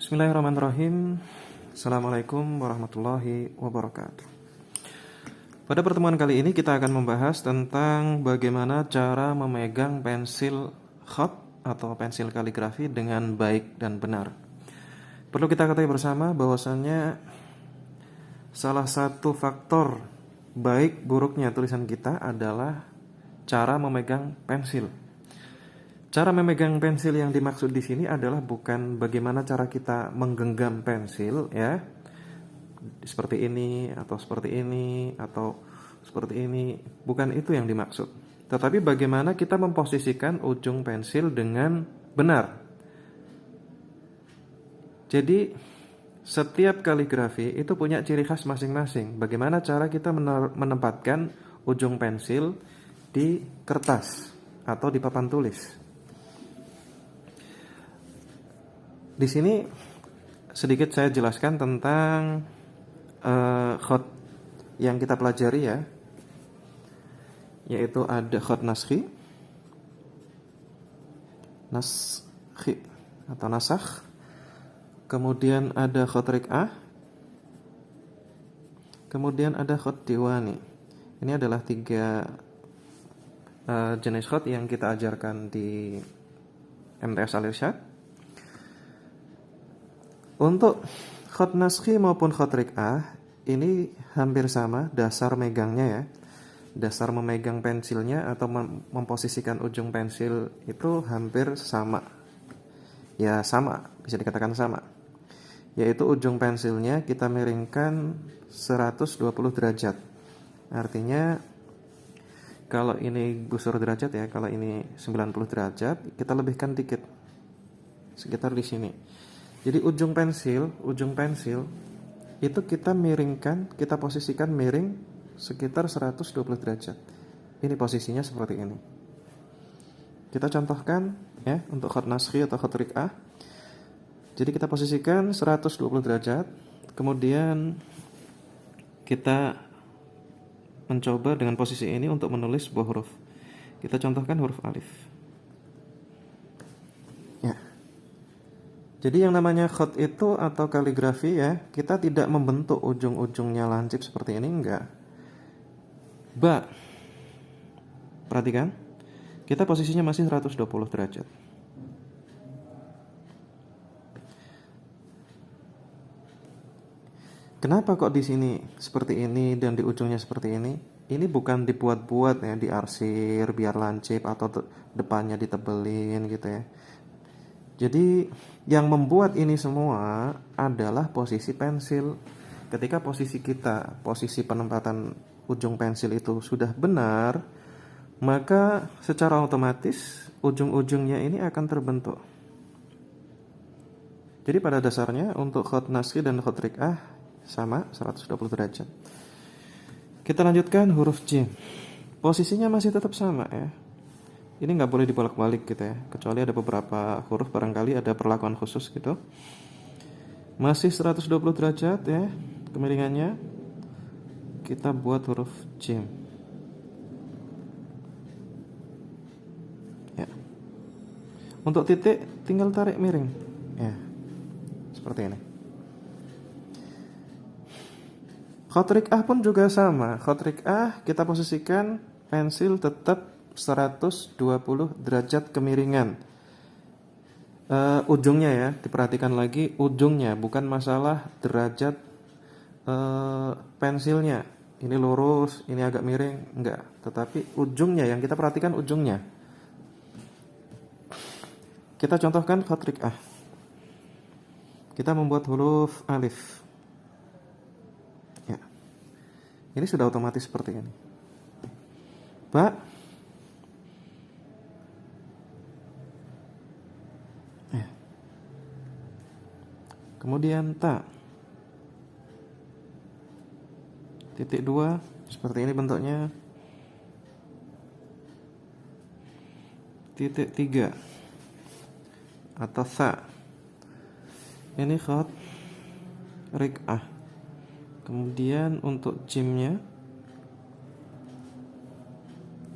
Bismillahirrahmanirrahim. Assalamualaikum warahmatullahi wabarakatuh. Pada pertemuan kali ini kita akan membahas tentang bagaimana cara memegang pensil khat atau pensil kaligrafi dengan baik dan benar. Perlu kita ketahui bersama bahwasannya salah satu faktor baik buruknya tulisan kita adalah cara memegang pensil. Cara memegang pensil yang dimaksud di sini adalah bukan bagaimana cara kita menggenggam pensil, ya, seperti ini atau seperti ini atau seperti ini. Bukan itu yang dimaksud. Tetapi bagaimana kita memposisikan ujung pensil dengan benar. Jadi setiap kaligrafi itu punya ciri khas masing-masing. Bagaimana cara kita menempatkan ujung pensil di kertas atau di papan tulis. Di sini sedikit saya jelaskan tentang khat yang kita pelajari, ya, yaitu ada khat naskhi atau nasakh, kemudian ada khat riq'ah, kemudian ada khat diwani. Ini adalah tiga jenis khat yang kita ajarkan di MTS Al-Irsyad. Untuk khat naskhi maupun khat riq'ah ini hampir sama dasar megangnya, ya. Dasar memegang pensilnya atau memposisikan ujung pensil itu hampir sama. Ya, sama, bisa dikatakan sama. Yaitu ujung pensilnya kita miringkan 120 derajat. Artinya kalau ini gusur derajat, ya, kalau ini 90 derajat, kita lebihkan dikit. Sekitar di sini. Jadi ujung pensil itu kita miringkan, kita posisikan miring sekitar 120 derajat. Ini posisinya seperti ini. Kita contohkan, ya, untuk khat naskhi atau khat riq'ah. Jadi kita posisikan 120 derajat, kemudian kita mencoba dengan posisi ini untuk menulis sebuah huruf. Kita contohkan huruf alif. Jadi yang namanya khat itu atau kaligrafi, ya, kita tidak membentuk ujung-ujungnya lancip seperti ini, enggak. Ba. Perhatikan. Kita posisinya masih 120 derajat. Kenapa kok di sini seperti ini dan di ujungnya seperti ini? Ini bukan dibuat-buat, ya, diarsir biar lancip atau depannya ditebelin gitu, ya. Jadi yang membuat ini semua adalah posisi pensil. Ketika posisi penempatan ujung pensil itu sudah benar, maka secara otomatis ujung-ujungnya ini akan terbentuk. Jadi pada dasarnya untuk khat naskhi dan khat riq'ah sama 120 derajat. Kita lanjutkan huruf jim. Posisinya masih tetap sama, ya. Ini nggak boleh dibolak-balik gitu, ya, kecuali ada beberapa huruf barangkali ada perlakuan khusus gitu. Masih 120 derajat, ya, kemiringannya. Kita buat huruf jim, ya. Untuk titik tinggal tarik miring, ya, seperti ini. Khat riq'ah pun juga sama. Khat riq'ah kita posisikan pensil tetap 120 derajat kemiringan. Ujungnya, ya, diperhatikan lagi ujungnya, bukan masalah derajat pensilnya. Ini lurus, ini agak miring, enggak. Tetapi ujungnya yang kita perhatikan ujungnya. Kita contohkan khat riq'ah. Kita membuat huruf alif. Ya. Ini sudah otomatis seperti ini. Ba. Kemudian ta. Titik 2 seperti ini bentuknya. Titik 3 atau sa. Ini khat riq'ah. Kemudian untuk jimnya,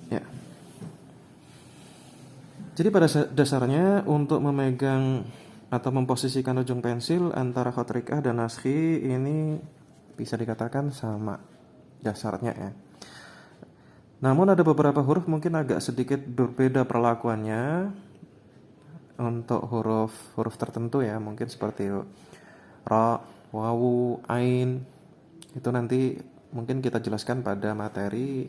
ya. Jadi pada dasarnya untuk memegang atau memposisikan ujung pensil antara khat rik'ah dan naskhi ini bisa dikatakan sama dasarnya ya. Namun ada beberapa huruf mungkin agak sedikit berbeda perlakuannya untuk huruf tertentu ya, mungkin seperti ra, wawu, ain. Itu nanti mungkin kita jelaskan pada materi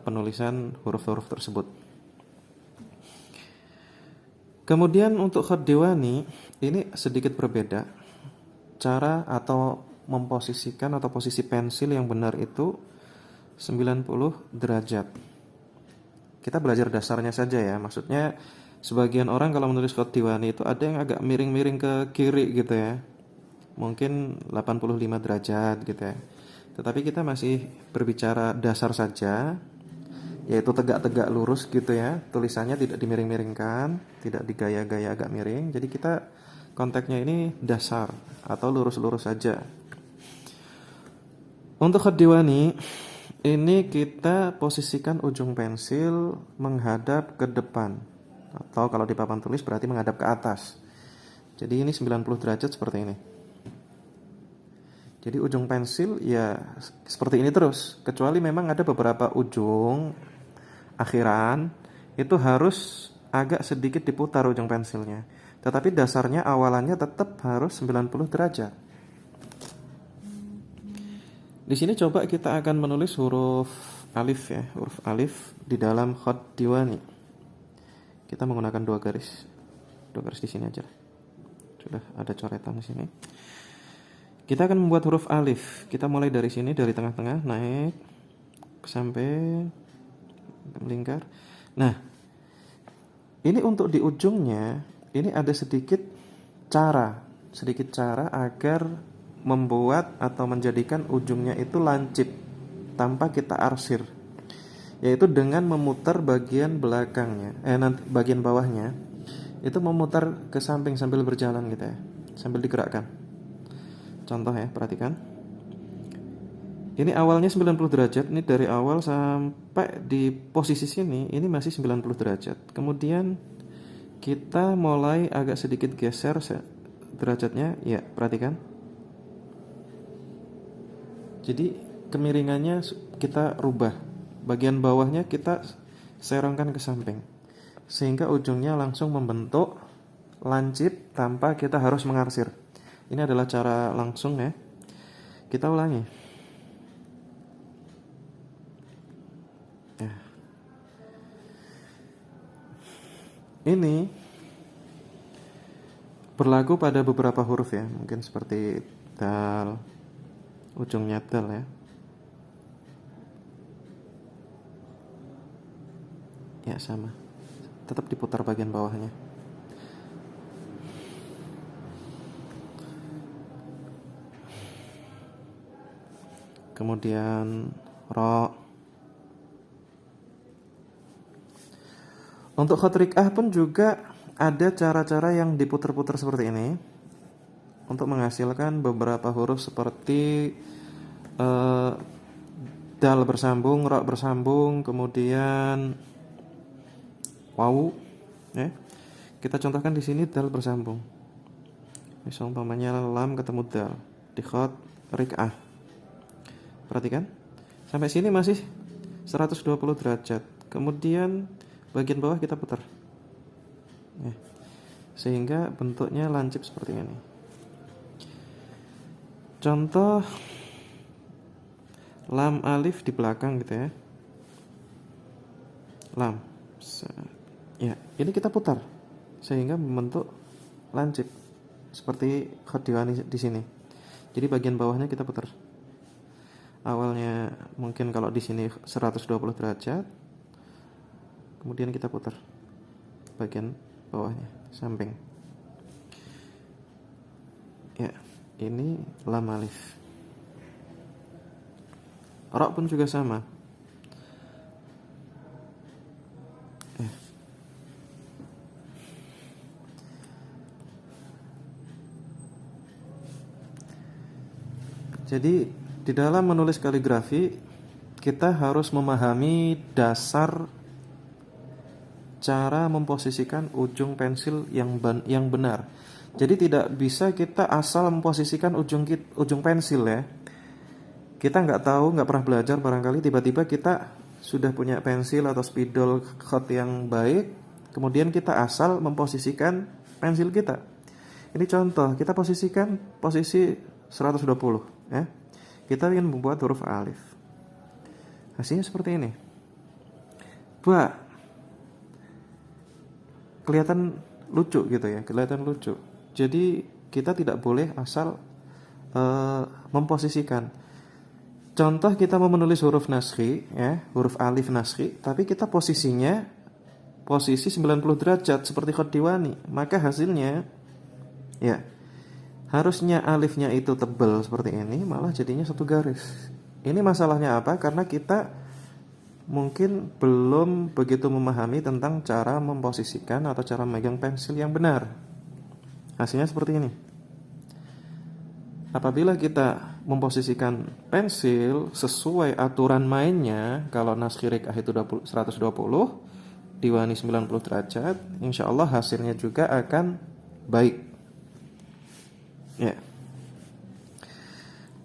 penulisan huruf-huruf tersebut. Kemudian untuk khat diwani ini sedikit berbeda. Cara atau memposisikan atau posisi pensil yang benar itu 90 derajat. Kita belajar dasarnya saja ya. Maksudnya sebagian orang kalau menulis khat diwani itu ada yang agak miring-miring ke kiri gitu ya. Mungkin 85 derajat gitu ya. Tetapi kita masih berbicara dasar saja, yaitu tegak-tegak lurus gitu ya, tulisannya tidak dimiring-miringkan, tidak digaya-gaya agak miring. Jadi kita konteksnya ini dasar atau lurus-lurus saja. Untuk khat diwani ini kita posisikan ujung pensil menghadap ke depan, atau kalau di papan tulis berarti menghadap ke atas. Jadi ini 90 derajat seperti ini. Jadi ujung pensil ya seperti ini terus, kecuali memang ada beberapa ujung akhiran itu harus agak sedikit diputar ujung pensilnya. Tetapi dasarnya awalannya tetap harus 90 derajat. Di sini coba kita akan menulis huruf alif ya, huruf alif di dalam khat diwani. Kita menggunakan dua garis di sini aja. Sudah ada coretan di sini. Kita akan membuat huruf alif. Kita mulai dari sini, dari tengah-tengah naik sampai melingkar. Nah, ini untuk di ujungnya ini ada sedikit cara agar membuat atau menjadikan ujungnya itu lancip tanpa kita arsir, yaitu dengan memutar bagian belakangnya, nanti bagian bawahnya itu memutar ke samping sambil berjalan gitu ya, sambil digerakkan. Contoh ya, perhatikan. Ini awalnya 90 derajat, ini dari awal sampai di posisi sini, ini masih 90 derajat. Kemudian kita mulai agak sedikit geser derajatnya, ya perhatikan. Jadi kemiringannya kita rubah, bagian bawahnya kita serongkan ke samping, sehingga ujungnya langsung membentuk lancip tanpa kita harus mengarsir. Ini adalah cara langsung ya. Kita ulangi. Ini berlaku pada beberapa huruf ya, mungkin seperti dal, ujungnya dal ya. Ya sama, tetap diputar bagian bawahnya. Kemudian ro. Untuk khat rik'ah pun juga ada cara-cara yang diputar-putar seperti ini untuk menghasilkan beberapa huruf seperti dal bersambung, ra bersambung, kemudian wawu ya. Kita contohkan di sini dal bersambung. Misal umpamanya lam ketemu dal di khat rik'ah. Perhatikan. Sampai sini masih 120 derajat. Kemudian bagian bawah kita putar ya, sehingga bentuknya lancip seperti ini. Contoh lam alif di belakang gitu ya, lam ya, ini kita putar sehingga membentuk lancip seperti khat diwani di sini. Jadi bagian bawahnya kita putar. Awalnya mungkin kalau di sini 120 derajat, kemudian kita putar bagian bawahnya samping. Ya, ini lam alif. Ra pun juga sama. Jadi di dalam menulis kaligrafi kita harus memahami dasar cara memposisikan ujung pensil yang benar. Jadi tidak bisa kita asal memposisikan ujung pensil ya. Kita nggak tahu, nggak pernah belajar barangkali tiba-tiba kita sudah punya pensil atau spidol hot yang baik, kemudian kita asal memposisikan pensil kita. Ini contoh, kita posisikan posisi 120 ya. Kita ingin membuat huruf alif. Hasilnya seperti ini. Ba. Kelihatan lucu gitu ya, kelihatan lucu. Jadi kita tidak boleh asal memposisikan. Contoh kita mau menulis huruf naskhi ya, huruf alif naskhi, tapi kita posisinya posisi 90 derajat seperti Khot Diwani, maka hasilnya ya harusnya alifnya itu tebal seperti ini, malah jadinya satu garis. Ini masalahnya apa? Karena kita mungkin belum begitu memahami tentang cara memposisikan atau cara memegang pensil yang benar. Hasilnya seperti ini. Apabila kita memposisikan pensil sesuai aturan mainnya, kalau naskhi rik'ah itu 120, diwani 90 derajat, insya Allah hasilnya juga akan baik. Ya.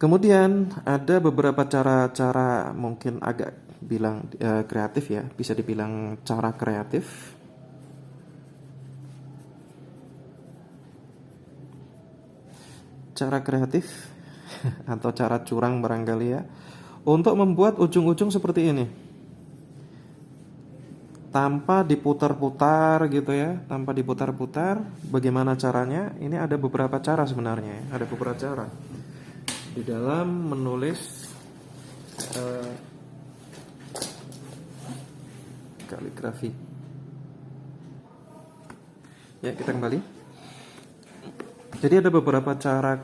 Kemudian ada beberapa cara-cara mungkin agak bilang kreatif ya, bisa dibilang cara kreatif. Cara kreatif atau cara curang barangkali ya, untuk membuat ujung-ujung seperti ini tanpa diputar-putar gitu ya, tanpa diputar-putar. Bagaimana caranya? Ini ada beberapa cara sebenarnya, ada beberapa cara di dalam menulis kaligrafi. Ya, kita kembali. Jadi ada beberapa cara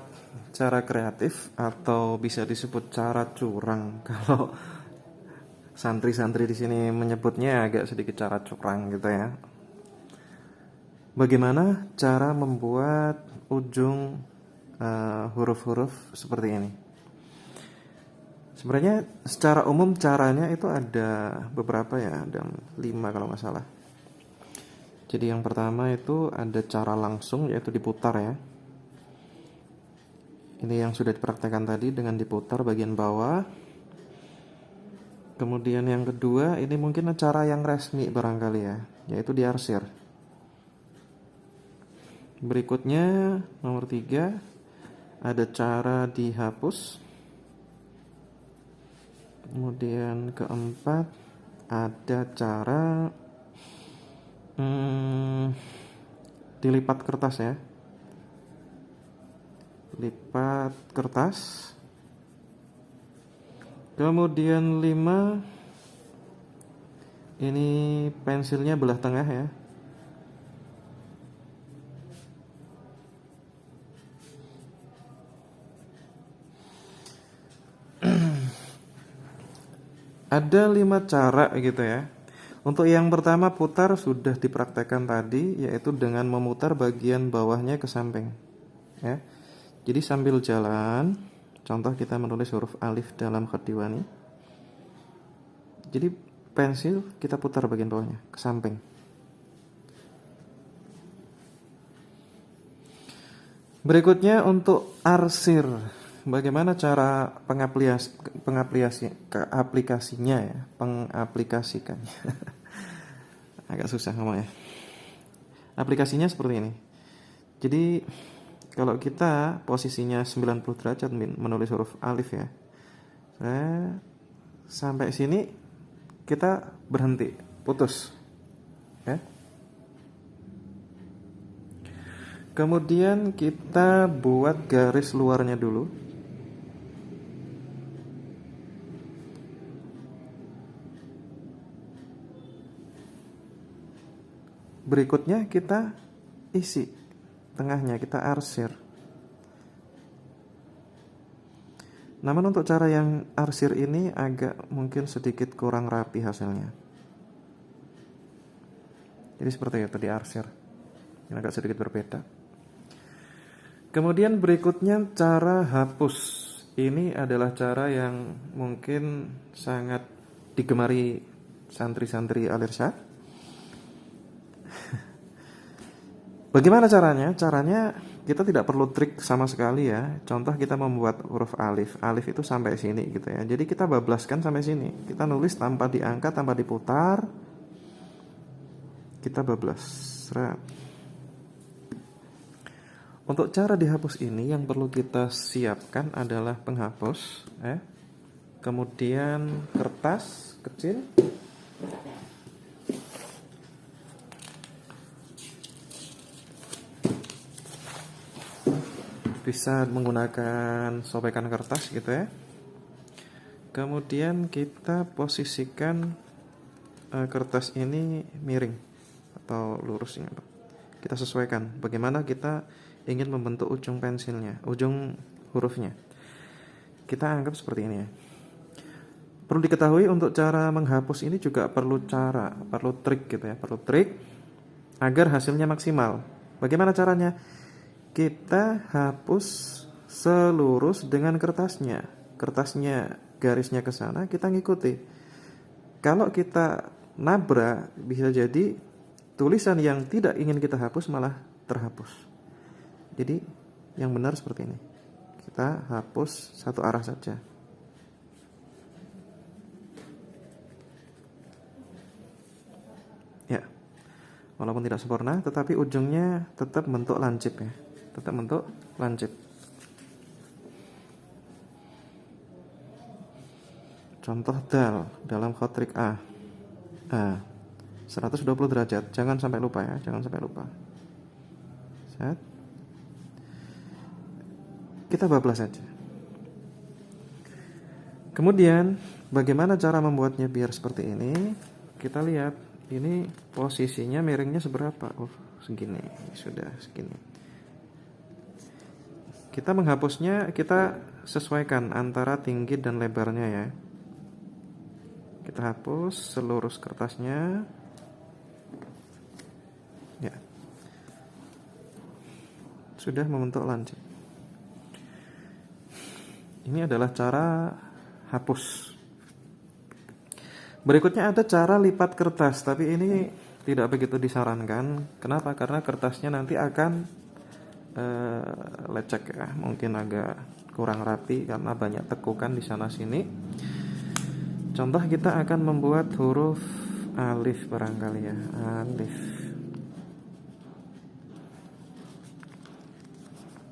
kreatif atau bisa disebut cara curang kalau santri-santri di sini menyebutnya agak sedikit cara curang gitu ya. Bagaimana cara membuat ujung huruf-huruf seperti ini? Sebenarnya secara umum caranya itu ada beberapa ya, ada 5 kalau nggak salah. Jadi yang pertama itu ada cara langsung, yaitu diputar ya. Ini yang sudah dipraktekkan tadi dengan diputar bagian bawah. Kemudian yang kedua, ini mungkin cara yang resmi barangkali ya, yaitu diarsir. Berikutnya nomor 3, ada cara dihapus. Kemudian keempat, ada cara dilipat kertas ya. Lipat kertas. Kemudian 5, ini pensilnya belah tengah ya. Ada 5 cara gitu ya. Untuk yang pertama putar sudah dipraktekkan tadi, yaitu dengan memutar bagian bawahnya ke samping ya. Jadi sambil jalan, contoh kita menulis huruf alif dalam Khot Diwani. Jadi pensil kita putar bagian bawahnya ke samping. Berikutnya untuk arsir. Bagaimana cara aplikasinya ya, pengaplikasikannya. Agak susah ngomongnya. Aplikasinya seperti ini. Jadi kalau kita posisinya 90 derajat menulis huruf alif ya, sampai sini kita berhenti, putus ya. Kemudian kita buat garis luarnya dulu. Berikutnya kita isi tengahnya, kita arsir. Namun untuk cara yang arsir ini agak mungkin sedikit kurang rapi hasilnya. Jadi seperti itu di arsir. Ini agak sedikit berbeda. Kemudian berikutnya cara hapus. Ini adalah cara yang mungkin sangat digemari santri-santri Al-Irsyad. Bagaimana caranya? Caranya kita tidak perlu trik sama sekali ya. Contoh kita membuat huruf alif. Alif itu sampai sini gitu ya. Jadi kita bablaskan sampai sini. Kita nulis tanpa diangkat, tanpa diputar. Kita bablas. Seret. Untuk cara dihapus ini yang perlu kita siapkan adalah penghapus, kemudian kertas kecil, bisa menggunakan sobekan kertas gitu ya. Kemudian kita posisikan kertas ini miring atau lurus ya. Kita sesuaikan bagaimana kita ingin membentuk ujung pensilnya, ujung hurufnya. Kita anggap seperti ini ya. Perlu diketahui untuk cara menghapus ini juga perlu trik gitu ya, perlu trik agar hasilnya maksimal. Bagaimana caranya? Kita hapus selurus dengan kertasnya. Kertasnya garisnya ke sana, kita ngikuti. Kalau kita nabrak, bisa jadi tulisan yang tidak ingin kita hapus malah terhapus. Jadi yang benar seperti ini. Kita hapus satu arah saja. Ya. Walaupun tidak sempurna, tetapi ujungnya tetap bentuk lancip ya. Tetap bentuk lancip. Contoh dal dalam khotrik A. 120 derajat. Jangan sampai lupa ya, jangan sampai lupa. Set. Kita bablas saja. Kemudian, bagaimana cara membuatnya biar seperti ini? Kita lihat, ini posisinya miringnya seberapa? Segini. Sudah segini. Kita menghapusnya, kita sesuaikan antara tinggi dan lebarnya ya. Kita hapus selurus kertasnya. Ya. Sudah membentuk lancip. Ini adalah cara hapus. Berikutnya ada cara lipat kertas, tapi ini tidak begitu disarankan. Kenapa? Karena kertasnya nanti akan lecek ya, mungkin agak kurang rapi karena banyak tekukan di sana sini. Contoh kita akan membuat huruf alif barangkali ya, alif.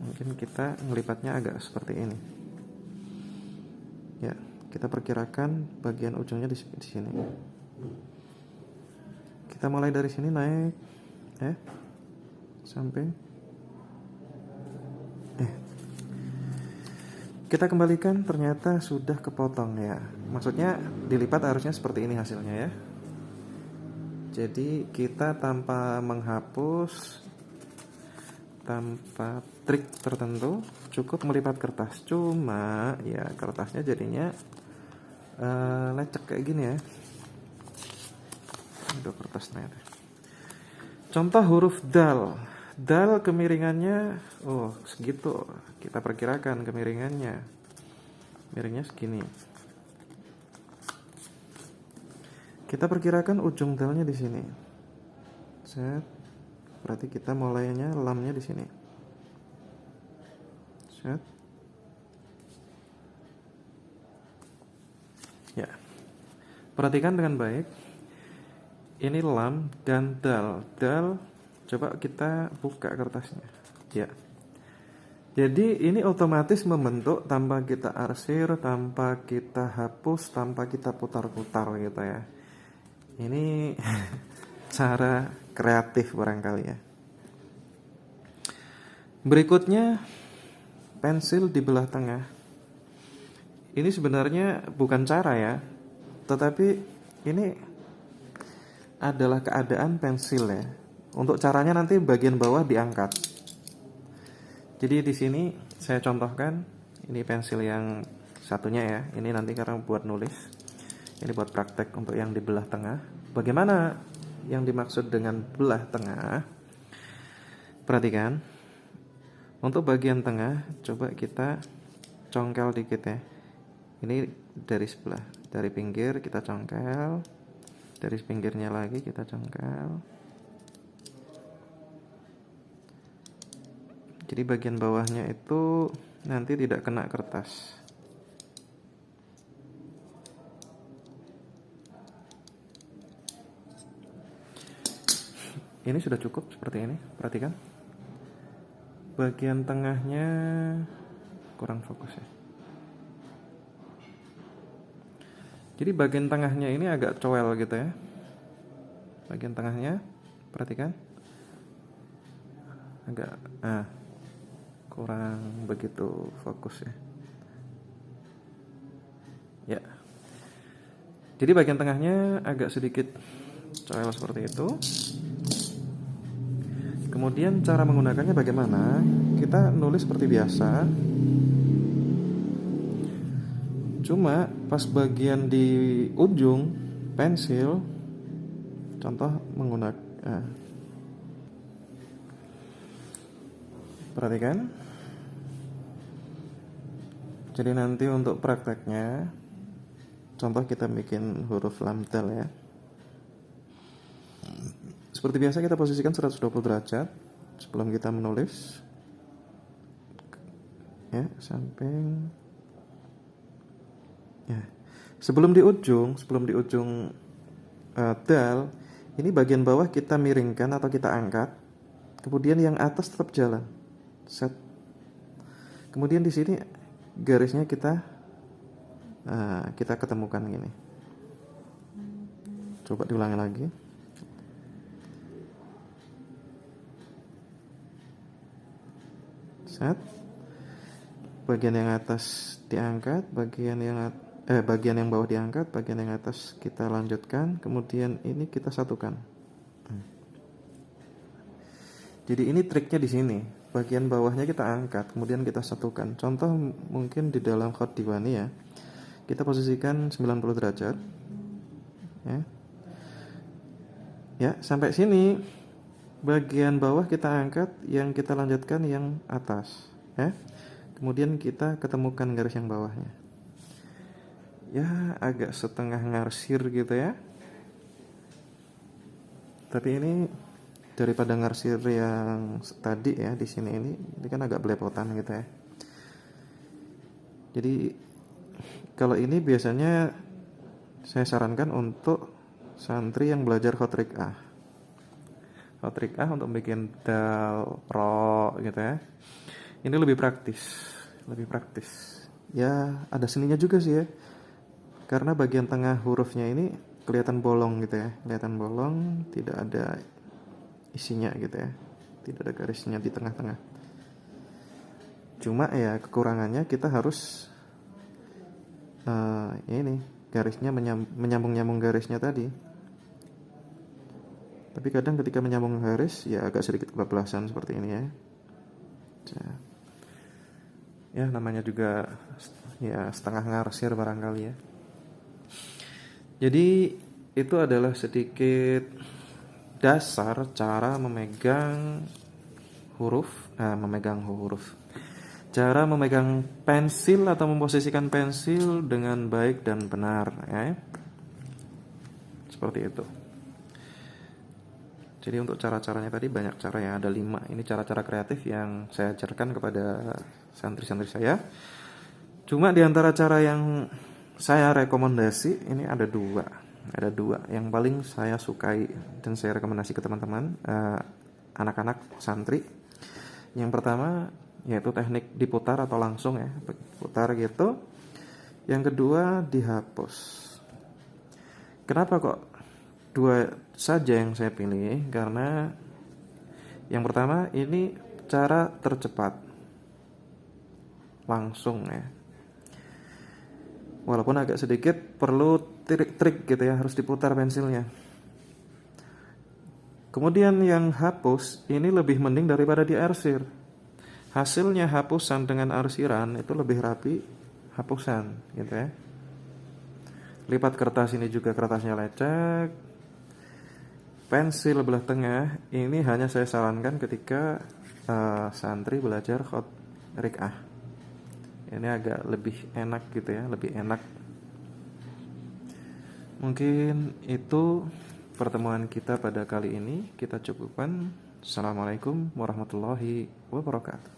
Mungkin kita ngelipatnya agak seperti ini. Ya, kita perkirakan bagian ujungnya di sini. Kita mulai dari sini naik, sampai, kita kembalikan ternyata sudah kepotong ya. Maksudnya dilipat harusnya seperti ini hasilnya ya. Jadi kita tanpa menghapus, tanpa trik tertentu, cukup melipat kertas. Cuma ya kertasnya jadinya lecek kayak gini ya. Ada kertas ternyata. Contoh huruf dal. Dal kemiringannya segitu. Kita perkirakan kemiringannya. Miringnya segini. Kita perkirakan ujung dalnya di sini. Set. Berarti kita mulainya lamnya di sini. Set. Ya. Perhatikan dengan baik. Ini lam dan dal. Dal, coba kita buka kertasnya. Ya. Jadi ini otomatis membentuk tanpa kita arsir, tanpa kita hapus, tanpa kita putar-putar gitu ya. Ini cara kreatif barangkali ya. Berikutnya pensil di belah tengah. Ini sebenarnya bukan cara ya, tetapi ini adalah keadaan pensil ya. Untuk caranya nanti bagian bawah diangkat. Jadi di sini saya contohkan, ini pensil yang satunya ya. Ini nanti karena buat nulis. Ini buat praktek untuk yang di belah tengah. Bagaimana yang dimaksud dengan belah tengah? Perhatikan. Untuk bagian tengah, coba kita congkel dikit ya. Ini dari sebelah, dari pinggir kita congkel. Dari pinggirnya lagi kita congkel. Jadi bagian bawahnya itu nanti tidak kena kertas. Ini sudah cukup seperti ini, perhatikan. Bagian tengahnya kurang fokus ya. Jadi bagian tengahnya ini agak cowel gitu ya. Bagian tengahnya, perhatikan. Agak kurang begitu fokus ya. Ya. Jadi bagian tengahnya agak sedikit cowel seperti itu. Kemudian cara menggunakannya bagaimana? Kita nulis seperti biasa. Cuma pas bagian di ujung pensil, contoh menggunakan, perhatikan. Jadi nanti untuk prakteknya, contoh kita bikin huruf lamdal ya. Seperti biasa kita posisikan 120 derajat sebelum kita menulis. Ya, samping. Ya. Sebelum di ujung dal, ini bagian bawah kita miringkan atau kita angkat. Kemudian yang atas tetap jalan. Set. Kemudian di sini garisnya kita ketemukan gini. Coba diulangi lagi. Set. Bagian yang atas diangkat, bagian yang bawah diangkat, bagian yang atas kita lanjutkan, kemudian ini kita satukan. Jadi ini triknya di sini. Bagian bawahnya kita angkat, kemudian kita satukan. Contoh mungkin di dalam Khot Diwani ya. Kita posisikan 90 derajat. Ya. Ya, sampai sini bagian bawah kita angkat, yang kita lanjutkan yang atas, ya. Kemudian kita ketemukan garis yang bawahnya. Ya, agak setengah ngarsir gitu ya. Tapi ini daripada ngarsir yang tadi ya, di sini ini kan agak belepotan gitu ya. Jadi kalau ini biasanya saya sarankan untuk santri yang belajar khotrik A. Khotrik A untuk bikin dal, ro gitu ya. Ini lebih praktis. Ya, ada seninya juga sih ya. Karena bagian tengah hurufnya ini kelihatan bolong gitu ya. Kelihatan bolong, tidak ada isinya gitu ya. Tidak ada garisnya di tengah-tengah. Cuma ya kekurangannya kita harus ini garisnya menyambung-nyambung garisnya tadi. Tapi kadang ketika menyambung garis ya agak sedikit kebablasan seperti ini ya. Ya namanya juga ya setengah ngarsir barangkali ya. Jadi itu adalah sedikit dasar cara memegang huruf, cara memegang pensil atau memposisikan pensil dengan baik dan benar ya. Seperti itu. Jadi untuk cara-caranya tadi banyak cara ya, ada 5. Ini cara-cara kreatif yang saya ajarkan kepada santri-santri saya. Cuma di antara cara yang saya rekomendasi ini ada 2. Ada 2 yang paling saya sukai dan saya rekomendasi ke teman-teman anak-anak santri. Yang pertama yaitu teknik diputar atau langsung ya, putar gitu. Yang kedua dihapus. Kenapa kok 2 saja yang saya pilih? Karena yang pertama ini cara tercepat, langsung ya. Walaupun agak sedikit perlu trik gitu ya, harus diputar pensilnya. Kemudian yang hapus ini lebih mending daripada diarsir. Hasilnya hapusan dengan arsiran itu lebih rapi hapusan gitu ya. Lipat kertas ini juga kertasnya lecek. Pensil belah tengah ini hanya saya sarankan ketika santri belajar khotrik A. Ini agak lebih enak gitu ya, lebih enak. Mungkin itu pertemuan kita pada kali ini. Kita cukupkan. Assalamualaikum warahmatullahi wabarakatuh.